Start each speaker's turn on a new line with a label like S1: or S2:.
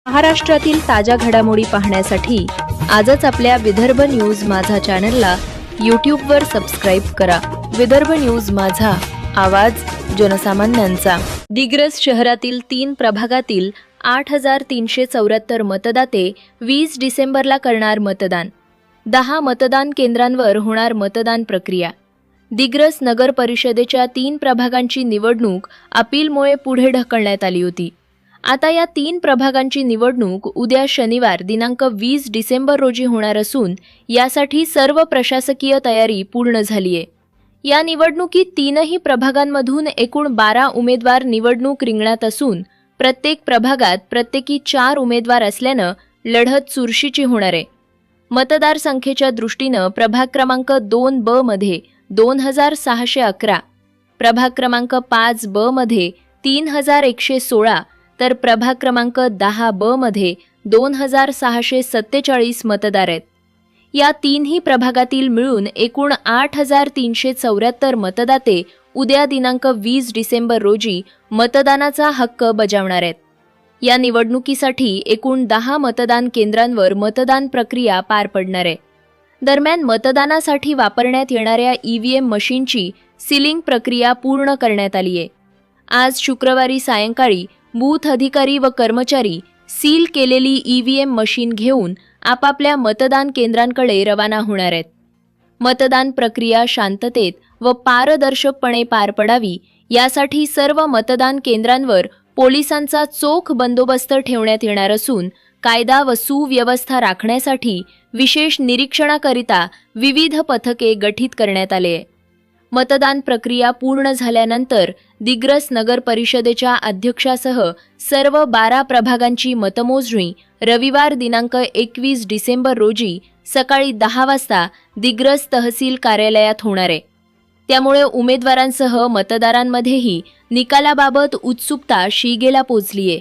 S1: महाराष्ट्रातील ताज्या घडामोडी पाहण्यासाठी आजच आपल्या विदर्भ न्यूज माझा चॅनलला यूट्यूबवर सबस्क्राईब करा। विदर्भ न्यूज माझा, आवाज जनसामान्यांचा। दिग्रस शहरातील 3 प्रभागातील 8,374 मतदाते 20 डिसेंबरला करणार मतदान। 10 मतदान केंद्रांवर होणार मतदान प्रक्रिया। दिग्रस नगर परिषदेच्या 3 प्रभागांची निवडणूक अपीलमुळे पुढे ढकलण्यात आली होती। आता या 3 प्रभागांची निवडणूक उद्या शनिवार दिनांक 20 डिसेंबर रोजी होणार असून यासाठी सर्व प्रशासकीय तयारी पूर्ण झाली आहे। या निवडणुकीत 3ही प्रभागांमधून एकूण 12 उमेदवार निवडणूक रिंगणात असून प्रत्येक प्रभागात प्रत्येकी 4 उमेदवार असल्यानं लढत चुरशीची होणार आहे। मतदार संख्येच्या दृष्टीनं प्रभाग क्रमांक 2 ब मध्ये 2611, प्रभाग क्रमांक 5 ब मध्ये 3116 तर प्रभाग क्रमांक 10 ब मध्ये 2647 मतदार आहेत। या 3ही प्रभागातील मिळून एकूण 8,374 मतदाते उद्या दिनांक 20 डिसेंबर रोजी मतदानाचा हक्क बजावणार आहेत। या निवडणुकीसाठी एकूण 10 मतदान केंद्रांवर मतदान प्रक्रिया पार पडणार आहे। दरम्यान मतदानासाठी वापरण्यात येणाऱ्या ईव्हीएम मशीनची सीलिंग प्रक्रिया पूर्ण करण्यात आली आहे। आज शुक्रवारी सायंकाळी बूथ अधिकारी व कर्मचारी सील केलेली ईव्हीएम मशीन घेऊन आपापल्या मतदान केंद्रांकडे रवाना होणार आहेत। मतदान प्रक्रिया शांततेत व पारदर्शकपणे पार पडावी यासाठी सर्व मतदान केंद्रांवर पोलिसांचा चोख बंदोबस्त ठेवण्यात येणार असून कायदा व सुव्यवस्था राखण्यासाठी विशेष निरीक्षणाकरिता विविध पथके गठीत करण्यात आले आहे। मतदान प्रक्रिया पूर्ण झाल्यानंतर दिग्रस नगर परिषदेच्या अध्यक्षासह सर्व 12 प्रभागांची मतमोजणी रविवार दिनांक 21 डिसेंबर रोजी सकाळी 10 वाजता दिग्रस तहसील कार्यालयात होणार आहे। त्यामुळे उमेदवारांसह मतदारांमध्येही निकालाबाबत उत्सुकता शिगेला पोहोचली आहे।